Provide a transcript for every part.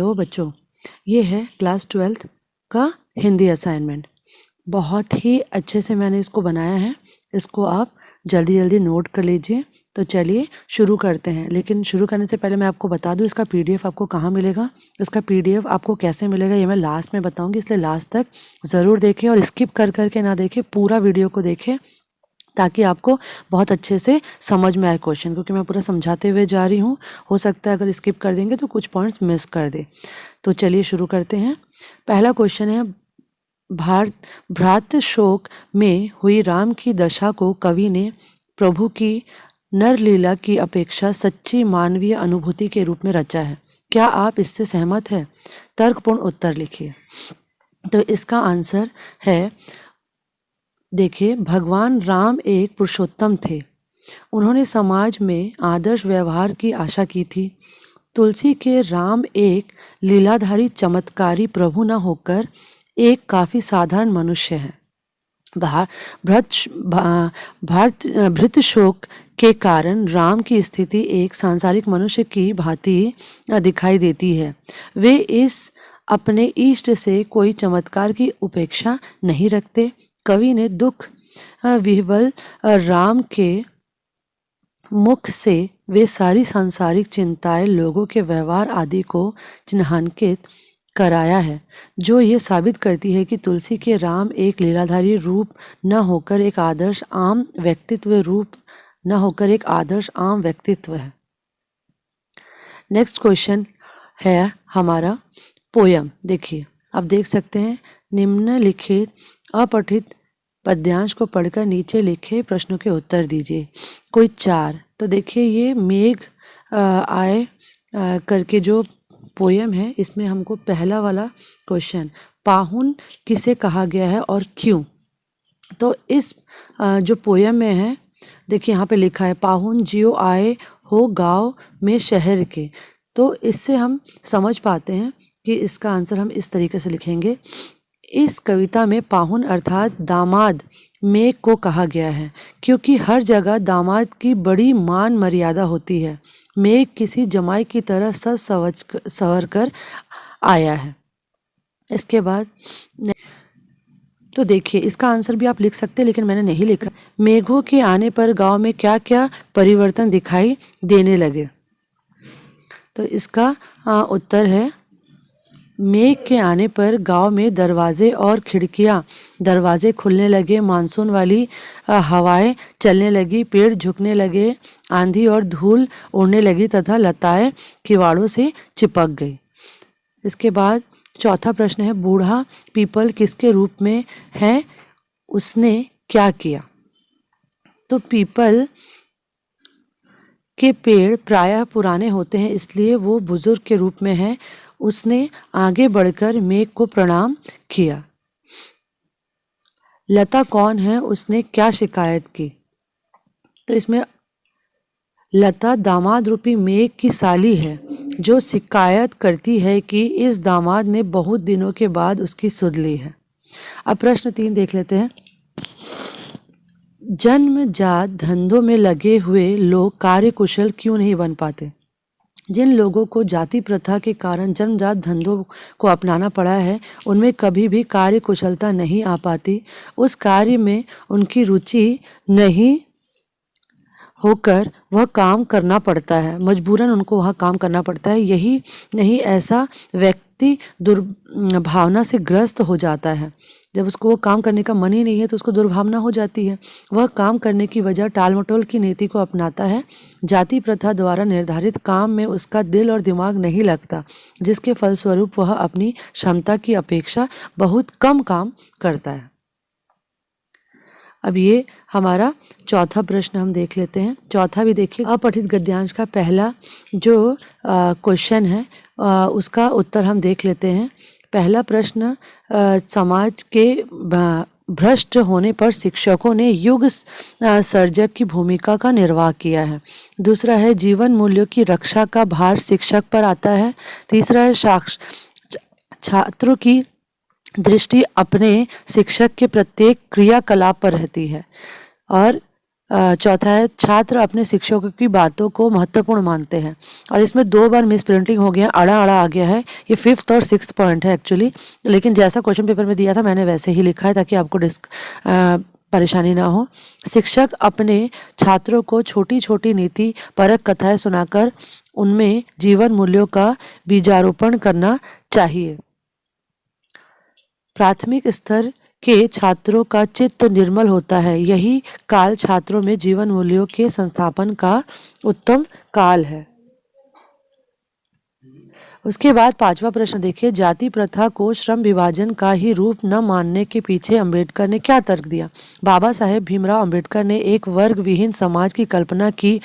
Hello बच्चों, ये है क्लास 12th का हिंदी असाइनमेंट। बहुत ही अच्छे से मैंने इसको बनाया है। इसको आप जल्दी जल्दी नोट कर लीजिए। तो चलिए शुरू करते हैं। लेकिन शुरू करने से पहले मैं आपको बता दूं इसका पीडीएफ आपको कहाँ मिलेगा। इसका पीडीएफ आपको कैसे मिलेगा ये मैं लास्ट में बताऊंगी, इसलिए लास्ट तक ज़रूर देखें और स्किप कर करके ना देखें, पूरा वीडियो को देखें ताकि आपको बहुत अच्छे से समझ में आए क्वेश्चन, क्योंकि मैं पूरा समझाते हुए जा रही हूँ। हो सकता है अगर स्किप कर देंगे तो कुछ पॉइंट्स मिस कर दे। तो चलिए शुरू करते हैं। पहला क्वेश्चन है, भ्रात शोक में हुई राम की दशा को कवि ने प्रभु की नरलीला की अपेक्षा सच्ची मानवीय अनुभूति के रूप में रचा है। क्या आप इससे सहमत हैं? तर्कपूर्ण उत्तर लिखिए। तो इसका आंसर है, देखिए, भगवान राम एक पुरुषोत्तम थे। उन्होंने समाज में आदर्श व्यवहार की आशा की थी। तुलसी के राम एक लीलाधारी चमत्कारी प्रभु न होकर एक काफी साधारण मनुष्य है। भृत शोक के कारण राम की स्थिति एक सांसारिक मनुष्य की भांति दिखाई देती है। वे इस अपने इष्ट से कोई चमत्कार की उपेक्षा नहीं रखते। कवि ने दुख विह्वल राम के मुख से वे सारी सांसारिक चिंताएं, लोगों के व्यवहार आदि को चिन्हांकित कराया है, जो ये साबित करती है कि तुलसी के राम एक लीलाधारी रूप न होकर एक आदर्श आम व्यक्तित्व है। नेक्स्ट क्वेश्चन है हमारा पोयम। देखिए, आप देख सकते हैं, निम्नलिखित अपठित पद्यांश को पढ़कर नीचे लिखे प्रश्नों के उत्तर दीजिए। कोई 4। तो देखिए, ये मेघ आए करके जो पोयम है, इसमें हमको पहला वाला क्वेश्चन, पाहुन किसे कहा गया है और क्यों? तो इस जो पोयम में है, देखिए यहाँ पे लिखा है, पाहुन जियो आए हो गाँव में शहर के। तो इससे हम समझ पाते हैं कि इसका आंसर हम इस तरीके से लिखेंगे। इस कविता में पाहुन अर्थात दामाद मेघ को कहा गया है, क्योंकि हर जगह दामाद की बड़ी मान मर्यादा होती है। मेघ किसी जमाई की तरह सज संवर कर आया है। इसके बाद तो देखिए, इसका आंसर भी आप लिख सकते हैं, लेकिन मैंने नहीं लिखा। मेघों के आने पर गांव में क्या क्या परिवर्तन दिखाई देने लगे? तो इसका उत्तर है, मेघ के आने पर गांव में दरवाजे खुलने लगे, मानसून वाली हवाएं चलने लगी, पेड़ झुकने लगे, आंधी और धूल उड़ने लगी तथा लताएं किवाड़ों से चिपक गई। इसके बाद चौथा प्रश्न है, बूढ़ा पीपल किसके रूप में है, उसने क्या किया? तो पीपल के पेड़ प्रायः पुराने होते हैं, इसलिए वो बुजुर्ग के रूप में है। उसने आगे बढ़कर मेघ को प्रणाम किया। लता कौन है, उसने क्या शिकायत की? तो इसमें लता दामाद रूपी मेघ की साली है, जो शिकायत करती है कि इस दामाद ने बहुत दिनों के बाद उसकी सुध ली है। अब प्रश्न 3 देख लेते हैं। जन्मजात धंधों में लगे हुए लोग कार्यकुशल क्यों नहीं बन पाते? जिन लोगों को जाति प्रथा के कारण जन्मजात धंधों को अपनाना पड़ा है, उनमें कभी भी कार्य कुशलता नहीं आ पाती। उस कार्य में उनकी रुचि नहीं होकर वह काम करना पड़ता है, मजबूरन उनको वह काम करना पड़ता है। यही नहीं, ऐसा व्यक्ति दुर्भावना से ग्रस्त हो जाता है। जब उसको वो काम करने का मन ही नहीं है तो उसको दुर्भावना हो जाती है। वह काम करने की वजह टालमटोल की नीति को अपनाता है। जाति प्रथा द्वारा निर्धारित काम में उसका दिल और दिमाग नहीं लगता, जिसके फलस्वरूप वह अपनी क्षमता की अपेक्षा बहुत कम काम करता है। अब ये हमारा चौथा प्रश्न हम देख लेते हैं। चौथा भी देखिए, अपठित गद्यांश का पहला जो क्वेश्चन है उसका उत्तर हम देख लेते हैं। पहला प्रश्न, समाज के भ्रष्ट होने पर शिक्षकों ने युग सर्जक की भूमिका का निर्वाह किया है। दूसरा है, जीवन मूल्यों की रक्षा का भार शिक्षक पर आता है। तीसरा है, छात्रों की दृष्टि अपने शिक्षक के प्रत्येक क्रियाकलाप पर रहती है। और चौथा है छात्र अपने शिक्षकों की बातों को महत्वपूर्ण मानते हैं। और इसमें 2 बार मिस प्रिंटिंग हो गया, अड़ा अड़ा आ गया है। ये 5th और 6th पॉइंट है एक्चुअली, लेकिन जैसा क्वेश्चन पेपर में दिया था मैंने वैसे ही लिखा है ताकि आपको परेशानी ना हो। शिक्षक अपने छात्रों को छोटी छोटी नीति परक कथाएं सुनाकर उनमें जीवन मूल्यों का बीजारोपण करना चाहिए। प्राथमिक स्तर के छात्रों का चित्त निर्मल होता है, यही काल छात्रों में जीवन मूल्यों के संस्थापन का उत्तम काल है। उसके बाद 5वां प्रश्न देखिए, जाति प्रथा को श्रम विभाजन का ही रूप न मानने के पीछे अंबेडकर ने क्या तर्क दिया। बाबा साहेब भीमराव अंबेडकर ने एक वर्ग विहीन समाज की कल्पना की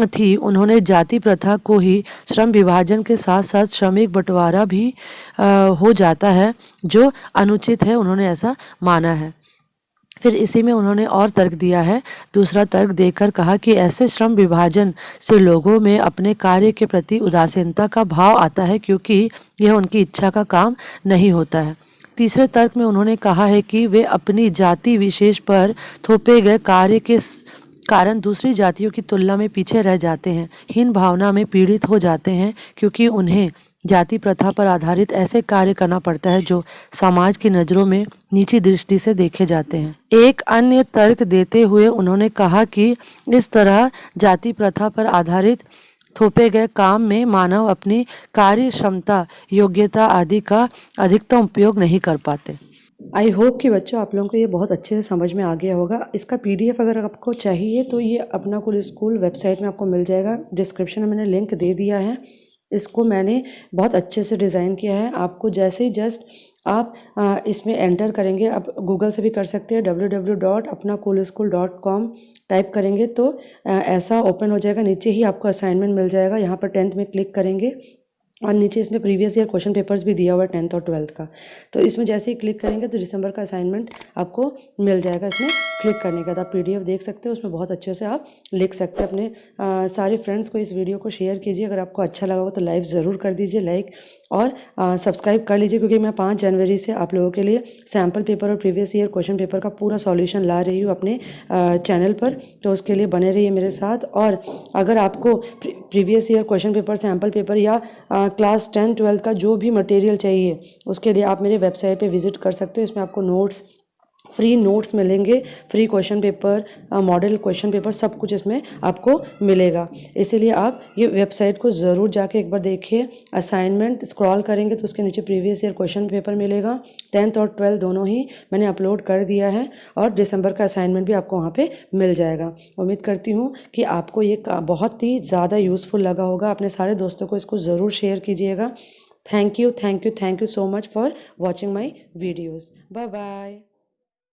थी। उन्होंने जाति प्रथा को ही श्रम विभाजन के साथ साथ श्रमिक बंटवारा भी हो जाता है जो अनुचित है, उन्होंने ऐसा माना है। फिर इसी में उन्होंने और तर्क दिया है। दूसरा तर्क देकर कहा कि ऐसे श्रम विभाजन से लोगों में अपने कार्य के प्रति उदासीनता का भाव आता है क्योंकि यह उनकी इच्छा का काम नहीं होता है। तीसरे तर्क में उन्होंने कहा है कि वे अपनी जाति विशेष पर थोपे गए कार्य के कारण दूसरी जातियों की तुलना में पीछे रह जाते हैं, हीन भावना में पीड़ित हो जाते हैं क्योंकि उन्हें जाति प्रथा पर आधारित ऐसे कार्य करना पड़ता है जो समाज की नज़रों में नीची दृष्टि से देखे जाते हैं। एक अन्य तर्क देते हुए उन्होंने कहा कि इस तरह जाति प्रथा पर आधारित थोपे गए काम में मानव अपनी कार्य क्षमता, योग्यता आदि का अधिकतम उपयोग नहीं कर पाते। आई होप कि बच्चों आप लोगों को ये बहुत अच्छे से समझ में आ गया होगा। इसका PDF अगर आपको चाहिए तो ये अपना कुल स्कूल वेबसाइट में आपको मिल जाएगा। डिस्क्रिप्शन में मैंने लिंक दे दिया है। इसको मैंने बहुत अच्छे से डिज़ाइन किया है। आपको जैसे ही जस्ट आप इसमें एंटर करेंगे, आप गूगल से भी कर सकते हैं, www.apnacoolschool.com टाइप करेंगे तो ऐसा ओपन हो जाएगा। नीचे ही आपको असाइनमेंट मिल जाएगा। यहाँ पर 10th में क्लिक करेंगे और नीचे इसमें प्रीवियस ईयर क्वेश्चन पेपर्स भी दिया हुआ है 10th और 12th का। तो इसमें जैसे ही क्लिक करेंगे तो दिसंबर का असाइनमेंट आपको मिल जाएगा। इसमें क्लिक करने के बाद आप PDF देख सकते हो, उसमें बहुत अच्छे से आप लिख सकते हैं। अपने सारे फ्रेंड्स को इस वीडियो को शेयर कीजिए। अगर आपको अच्छा लगा हो तो लाइक ज़रूर कर दीजिए, लाइक और सब्सक्राइब कर लीजिए क्योंकि मैं 5 जनवरी से आप लोगों के लिए सैम्पल पेपर और प्रीवियस ईयर क्वेश्चन पेपर का पूरा सॉल्यूशन ला रही हूँ अपने चैनल पर। तो उसके लिए बने रहिए मेरे साथ। और अगर आपको previous year question paper, sample paper या क्लास 10th 12th का जो भी मटेरियल चाहिए उसके लिए आप मेरे वेबसाइट पे विजिट कर सकते हो। इसमें आपको नोट्स, फ्री नोट्स मिलेंगे, free question paper, model question paper, सब कुछ इसमें आपको मिलेगा। इसीलिए आप ये वेबसाइट को ज़रूर जाके एक बार देखिए। असाइनमेंट स्क्रॉल करेंगे तो उसके नीचे प्रीवियस ईयर क्वेश्चन पेपर मिलेगा। 10th और 12th दोनों ही मैंने अपलोड कर दिया है और दिसंबर का असाइनमेंट भी आपको वहाँ पे मिल जाएगा। उम्मीद करती हूँ कि आपको ये बहुत ही ज़्यादा यूज़फुल लगा होगा। अपने सारे दोस्तों को इसको ज़रूर शेयर कीजिएगा। Thank you so much for watching my videos. Bye bye.